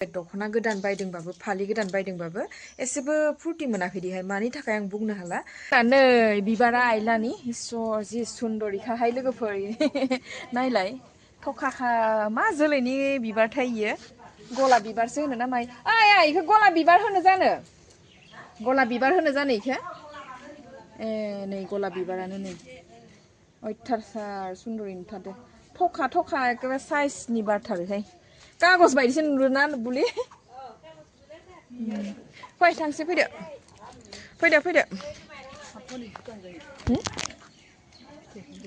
दख'ना गोदान बायदोंबाबो फालि गोदान बायदोंबाबो एसेबो फुर्ति मोनाखैदिहाय मानि थाखाय आं बुंनो हाला नै बिबारा आइलानि इसर जि सुन्दरिखाहाय लोगोफोर नायलाय थखाखा मा जोलैनि बिबारथाय इयो गलाब बिबारसो होनो ना माय इखो गलाब बिबार होनो जानो गलाब बिबार होनो जानो इखो नै गलाब बिबारानो नै अयथासार सुन्दरि नुथारदो थखा थखा एकेबारे साइजनि बारथारोहाय कागज बायदिसो नुदोंना बुलि फै थांसै फैदो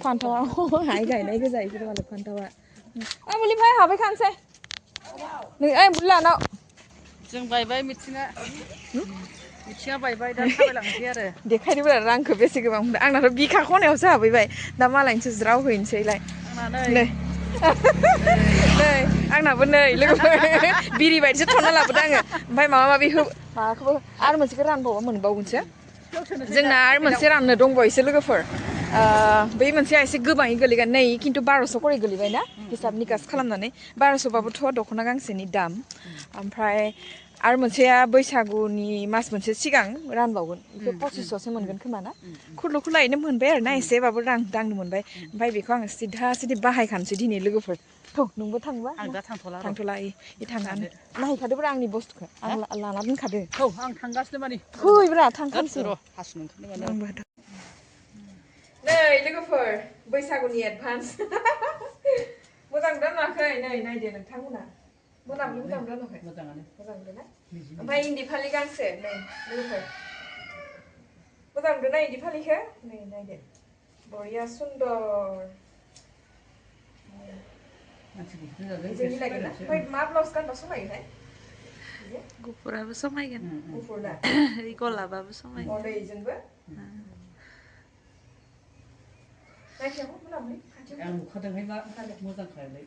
फान्थावा हाय गायनाय गोजा इफोर मालाय फान्थावा बुलि फै हाबै खानसै नै बुलि लानाव जों बायबाय मिथिङा बायबाय दा थाबायलांनोसै आरो देखायदोब्रा रांखौ बेसे गोबां मोनदों आंनाथ' बिखा खनायावसो हाबैबाय दा मालायनिसो ज्राव हैनोसैलाय नै आंनाबो नै लोगोफोर बिरि बायदिसो थनना लाबोदों आङो ओमफ्राय माबा माबि माबाखौबो आरो मोनसेखौ रानबावबा मोनबावगोनसो जोंना आरो मोनसे राननो दंबावोसो लोगोफोर बै मोनसेया एसे गोबाङै गोलैगोन नै खिन्थु 1200 करि गोलैबाय ना हिसाब निकास खालामनानै 1200बाबोथ' दख'ना गांसेनि दाम ओमफ्राय आरो मोनसेया बैसागुनि मास मोनसे सिगां रानबावगोन बेखौ 2500सो मोनगोन खोमा ना खुरलुखौ लायनो मोनबाय आरो ना एसेबाबो रां दांनो मोनबाय ओमफ्राय बेखौ आङो सिदा बाहायखानोसै दिनै लोगोफोर नोंबो थांबा आं दा थांथ'ला थांनानै नायखादोब्रा आंनि बुस्थुखौ आं लाना दोनखादो आं थांगासिनो मानि फैब्रा थांखानोसै र' हासुनो ओंखारदों आंबो नै लोगोफोर बैसागुनि एडभान्स मोजां नुदों नुवाखै नै नायदो नोंथांमोना मोजां नुदों नुवाखै मोजाङानो मोजां नुदों ना ओमफ्राय इन्दि फालि गांसे नै लोगोफोर मोजां नुदों ना इन्दि फालिखौ नै नायदो बरिया सुन्दर ओमफ्राय मा ब्लाउस गानबा समायोहाय गुफुराबो समायगोन गुफुर दा गलाबाबो समायगोन नै इजोंबो नायखायाखै मोनाबलि आं नुखादोंहाय मा मोजांखालाय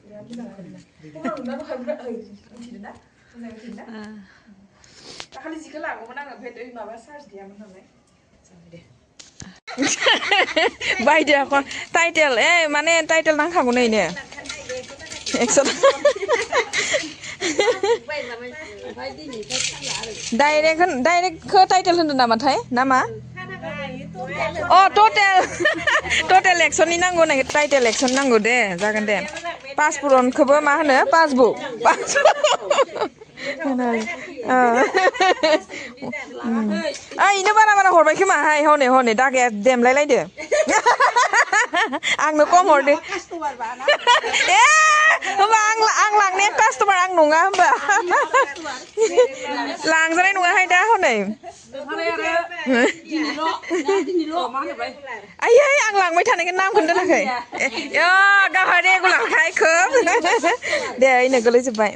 दाखालि जिखौ लागौमोन आङो ओमफ्राय माबा चार्ज गैयामोन नालाय बायदो टाइटेल माने टाइटेल नांखागौ नैनो 100 डाइरेक्टखौ टाइटेल होनदों नामाथाय नामा टटेल एक्सननि नांगौ टाइटेल एक्सन नांगौ दे जागोन दे पासपुरनखौबो मा होनो पासबुक इनो बारा हरबाय खोमाहाय हनै दागाया देमलायलायदो आंनो खम हरदो होमबा आं लांनाया कास्टमार आं नङा होमबा लांजानाय नङाहाय दा हनै आयै आं लांबाय थानायखौ नामखौनो दोनाखै गावहा रेगुलारखाय खोब दे इनो गोलैजोब्बाय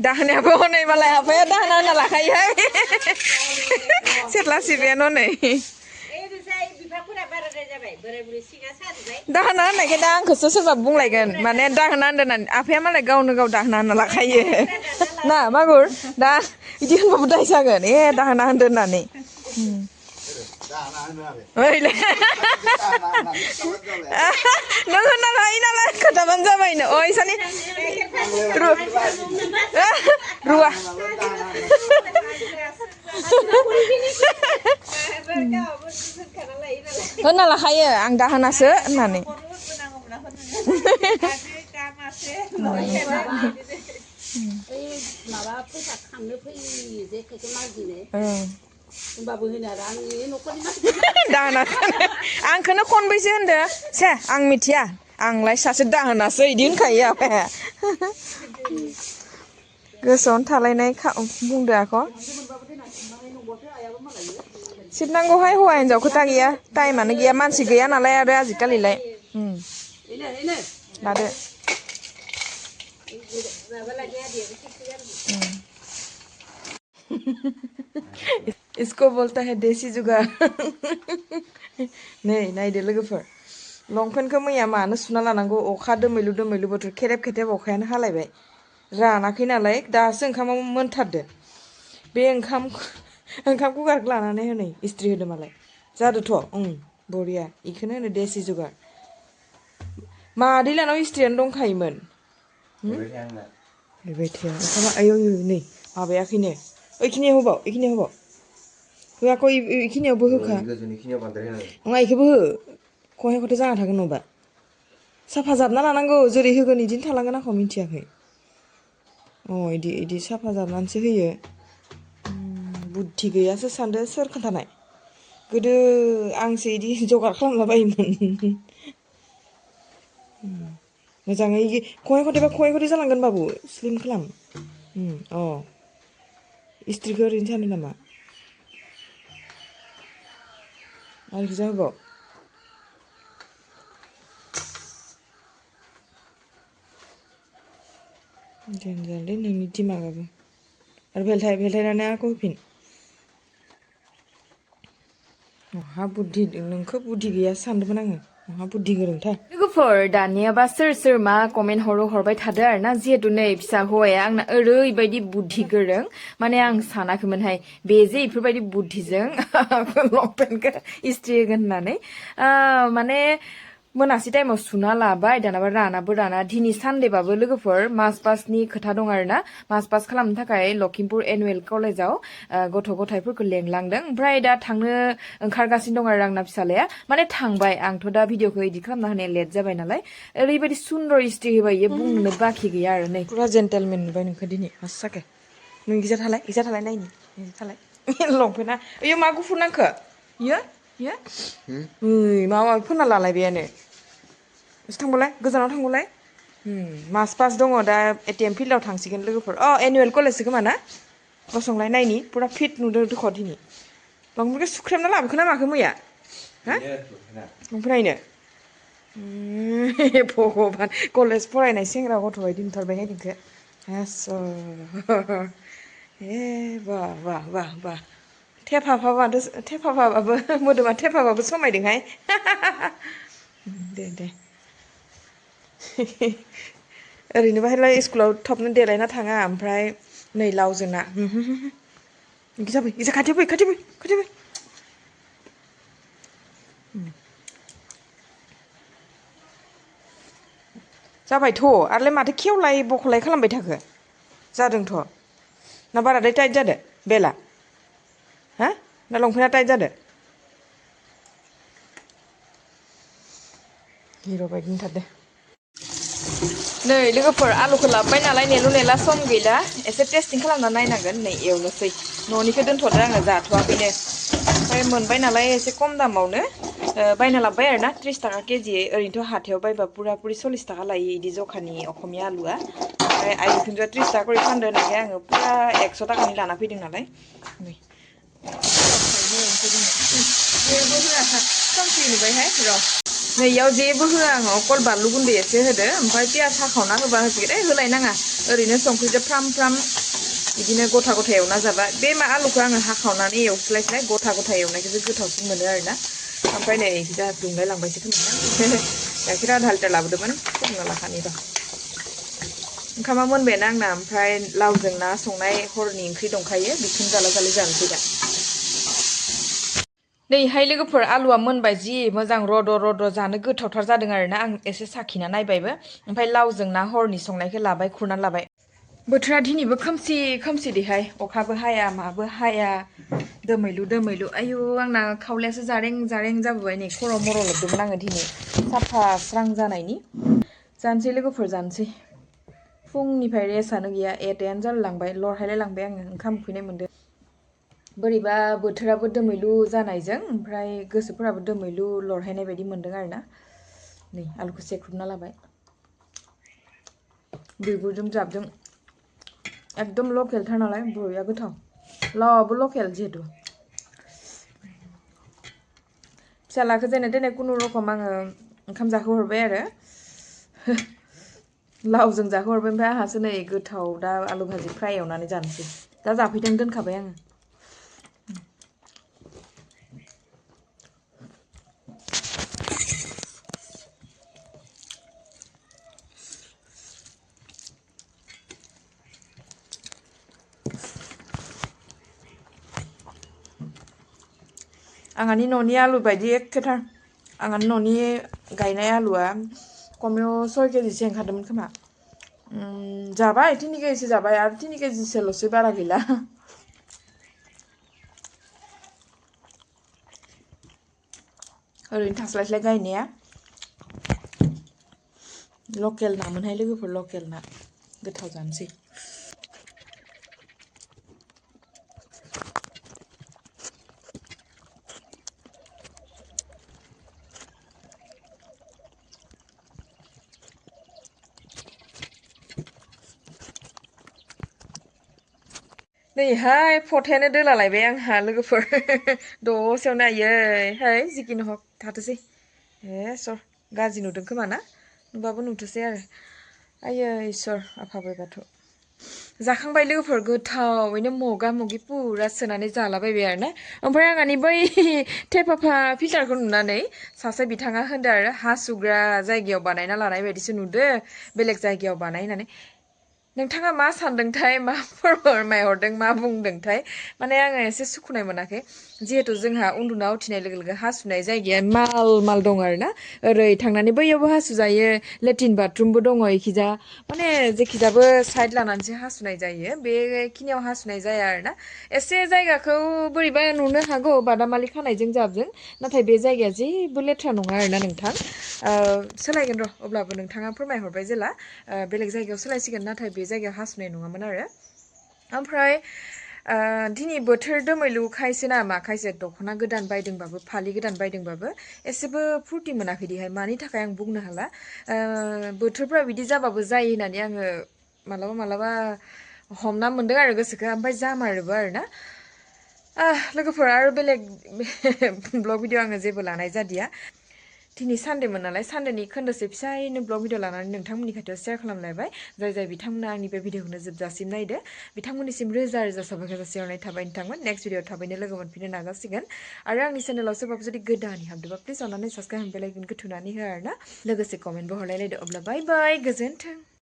दाहोनायाबो हनै मालाय आफाया दाहोना होनना लाखायोहाय सेथ्ला सिबायानो हनै दाहोना होननायखाय दा आंखौसो सोरबा बुंलायगोन माने दाहोना होनदों होननानै आफाया मालाय गावनो गाव दाहोना होनना लाखायो ना मागुर दा बिदि होनबाबो दाय जागोन दाहोना होनदों होननानै नों होनना लायो नालाय खोथाबानो जाबायनो इसानि रुवा होनना लाखायो आं दाहोनासो होननानै माबा फैसा खांनो फैयो जे खायसे मागिनो होमबाबो होनो आरो आंनि न'खरनि दाहोना आंखौनो खनबैसो होनदो से आं मिथिया आंलाय सासे दाहोनासो इदि होनखायो आफाया गोसोआवनो थालायनाय बुंदो आख' सिबनांगौहाय हौवा हिनजाव खोथा गैया टाइमानो गैया मानसि गैया नालाय आरो आजिखालिलाय लादो इसको बोलता है देसी जुगाड़ नै नायदो लोगोफोर लंपेन्टखौ मैया मानो सुना लानांगौ अखा दोमैलु बोथोर खेरेब खेथेब अखायानो हालायबाय रानाखै नालाय दासो ओंखामाव मोनथारदो बे ओंखाम कुकारखौ लानानै हनै इस्ट्रि होदो मालाय जादोथ' बरिया इखौनो होनो देसि जुगाड़ मादैलानाव इस्ट्रियानो दंखायोमोन फैबाय थाया ओंखामा आयौ नै माबायाखैनो ओइखिनियाव होबाव इखिनियाव होबाव होआखै इखिनियावबो होखा नङा इखौबो हो खहे खथे जाना थागोन नङाबा साफा जाबना लानांगौ जेरै होगोन इदिनो थालांगोन आंखौ मिथियाखै इदि साफा जाबनानैसो होयो बुद्धि गैयासो सानदो सोर खोन्थानाय गोदो आंसो इदि जगार खालामला बायोमोन मोजाङै खहे खथेबा खहे खथे जालांगोन बाबु स्लिम खालाम इस्ट्रिखौ ओरैनो सानो नामा आरो इखिजा होबाव देनजारलै नोंनि दिमागाबो आरो बेलथायनानै आंखौ होफिन हा बुद्धि नोंखौ बुद्धि गैया सानदोंमोन आङो हा बुद्धि गोरोंथार लोगोफोर दानियाबा सोर मा कमेन्ट हरबाय थादो आरो ना जिहेतु नै फिसा हौवाया आंना ओरैबायदि बुद्धि गोरों माने आं सानाखैमोनहाय बे जे इफोरबायदि बुद्धिजों लंपेन्टखौ इस्ट्रि होगोन होननानै माने मोनासि टाइमाव सुना लाबाय दानाबा राना दिनै सानदेबाबो लोगोफोर मास पासनि खोथा दं आरो ना मास पास खालामनो थाखाय लखिमपुर एनुवेल कलेजाव गथ' गथायफोरखौ लेंलांदों ओमफ्राय दा थांनो ओंखारगासिनो दं आरो आंना फिसालाया माने थांबाय आंथ' दा भिडिअखौ इदिट खालामना होनाया लेट जाबाय नालाय ओरैबायदि सुन्दर इस्ट्रि होबाय इयो बुंनोनो बाखि गैया आरो नै पुरा जेन्टेलमेन नुबाय नोंखौ दिनै हासाके नों इजा थालाय नायनि थालाय लंपेन्टआ ओइयो मा गुफुर नांखो इयो माबा फोनना लालायबायानो एसे थांबालाय गोजानाव थांबालाय मास पास दङ दा एटिएम फिल्डआव थांसिगोन लोगोफोर एनुवेल कलेजसो खोमा ना गसंलाय नायनि पुरा फिट नुदों दख' दिनै लंपेन्टखौ सुख्रेमना लाबोखो ना माखो मैया हा लंपेन्ट भगबान कलेज फरायनाय सेंग्रा गथ' बायदि नुथारबायहाय नोंखो बा थेफाफाबाबो मोदोमा थेफाबाबो समायदोंहाय दे ओरैनो बाहेरा स्कुलाव थबनो देलायना थाङा ओमफ्राय नै लावजोना इदि जाबाय इजा खाथियाव फै जाबायथ' आरोलाय माथो खेवलाय बखलाय खालामबाय थाखो जादोंथ' ना बाराद्राय टाइट जादो बेला हा ना लंपेन्टआ टाइट जादो हिर' बायदि नुथारदो नै लोगोफोर आलुखौ लाबोबाय नालाय नेलु सम गैला एसे टेस्टिं खालामना नायनांगोन नै एवनोसै न'निखौ दोनथ'दो आङो जाथ'वाखैनो ओमफ्राय मोनबाय नालाय एसे खम दामावनो बायना लाबोबाय आरो ना 30 थाखा केजि ओरैनोथ' हाथायाव बायबा पुरा 40 थाखा लायो इदि जखानि अखमिया आलुआ ओमफ्राय आइ बिखुनजोआ 30 थाखा करि फानदो होननायखाय आङो पुरा 100 थाखानि लाना फैदों नालाय नै जेबो होआ खोमसि नुबायहाय र' नै इयाव जेबो होआ आङो अकल बानलु गुन्दै एसे होदो ओमफ्राय पियाज हाखावना होबा होसिगोन होलायनाङा ओरैनो संख्रिजों फ्राम बिदिनो गथा एवना जाबा बे आलुखौ आङो हाखावनानै एवस्लायस्लाय गथा एवनायखौसो गोथावसिन मोनो आरोना ओमफ्राय नै जा दुंलाय लांबायसो खोमा गाइखेर आधा लिटार लाबोदोंमोन फुदुंना लाखानि र' ओंखामा मोनबायानो आंना ओमफ्राय लावजों ना संनाय हरनि ओंख्रि दंखायो बेखौनो जालाय जानोसै दा नैहाय लोगोफोर आलुआ मोनबाय जि मोजां रद' जानो गोथावथार जादों आरोना आं एसे साखिना नायबायबो ओमफ्राय लावजों ना हरनि संनायखौ लाबाय खुरनानै लाबाय बोथोरा दिनैबो खोमसि देहाय अखाबो हाया माबो हाया दोमैलु आयु आंना खावलायासो जारें जाबोबाय नै खर' मर' लोबदोंमोन आङो दिनै साफा स्रां जानायनि जानोसै लोगोफोर जानोसै फुंनिफ्राय रेस्टआनो गैया 8 जालायलांबाय लरहायलाय लांबाय आङो ओंखाम उखैनाय मोनदों बोरैबा बोथोराबो दोमैलु जानायजों ओमफ्राय गोसोफोराबो दोमैलु लरहायनाय बायदि मोनदों आरोना नै आलुखौ सेख्रुबना लाबाय बिगुरजों जाबजों एकदम लकेलथार नालाय बरिया गोथाव लावाबो लकेल जिहेतु फिसालाखौ जेने तेने खुनुरुखुम आङो ओंखाम जाहोहरबाय आरो लावजों जाहोहरबाय ओमफ्राय आंहासो नै गोथाव दा आलु भाजि फ्राय एवनानै जानोसै दा जाफैदों दोनखाबाय आङो आंहानि न'नि आलु बायदि एखेथार आंहानि न'नि गायनाय आलुआ खमायाव 6 केजिसो ओंखारदोंमोन खोमा जाबाय 3 केजिसो जाबाय आरो 3 केजिसोल'सो बारा गैला ओरैनो थास्लायस्लाय गायनाया लकेल नामोनहाय लोगोफोर लकेल ना गोथाव जानोसै नैहाय फथायानो दोलालायबाय आंहा लोगोफोर दसेयावनो आयै जिखिनि हक थाथोसै सर गाज्रि नुदों खोमा ना नुबाबो नुथोसै आरो आयै इसोर आफा बोराइ बाथौ जाखांबाय लोगोफोर गोथावैनो मगा मगि पुरा सोनानै जालाबायबाय आरो ना ओमफ्राय आंहानि बै थेफाफा फिल्टारखौ नुनानै सासे बिथाङा होनदों आरो हासुग्रा जायगायाव बानायना लानाय बायदिसो नुदो बेलेग जायगायाव बानाय होननानै नोंथाङा मा सानदोंथाय मा फोरमायहरदों मा बुंदोंथाय माने आङो एसे सुखुनाय मोनाखै जिहेतु जोंहा उन्दुना उथिनाय लोगो लोगो हासुनाय जायगाया माल दं आरो ना ओरै थांनानै बैयावबो हासु जायो लेट्रिन बाथरुमबो दङ इखिजा माने जेखिजाबो साइड लानानैसो हासुनाय जायो बेखिनियाव हासुनाय जाया आरो ना एसे जायगाखौ बोरैबा नुनो हागौ बादामालि खानायजों जाबजों नाथाय बे जायगाया जेबो लेथ्रा नङा आरो ना नोंथां सोलायगोन र' अब्लाबो नोंथाङा फोरमायहरबाय जेला बेलेग जायगायाव सोलायसिगोन नाथाय बे जायगायाव हासुनाय नङामोन आरो ओमफ्राय दिनै बोथोर दोमैलु खायसो ना मा खायसे दख'ना गोदान बायदोंबाबो फालि गोदान बायदोंबाबो एसेबो फुरथि मोनाखैदिहाय मानि थाखाय आं बुंनो हाला बोथोरफ्रा बिदि जाबाबो जायो होननानै आङो मालाबा हमना मोनदों आरो गोसोखौ ओमफ्राय जामारोबो आरो ना लोगोफोर आरो बेलेग ब्लग भिडिअ आङो जेबो लानाय जादिया दिनै सानडेमोन नालाय सानडेनि खोन्दोसे फिसायैनो ब्लग भिडिअ लानानै नोंथांमोननि खाथियाव शेयार खालामलायबाय जाय बिथांमोना आंनि बे भिडिअखौनो जोबजासिम नायदो बिथांमोननिसिम रोजा रोजा साबायखर जासिहरनाय थाबाय नोंथांमोन नेक्स्ट भिडिअ थाबैनो लोगो मोनफिननो नाजासिगोन आरो आंनि चेनेलाव सोरबाबो जुदि गोदानै हाबदोंबा प्लिज अननानै साबसक्राइब बेल आइकनखौ थुनानै हो आरो ना लोगोसे कमेन्टबो हरलायलायदो अब्ला बाय बाय गोजोन्थों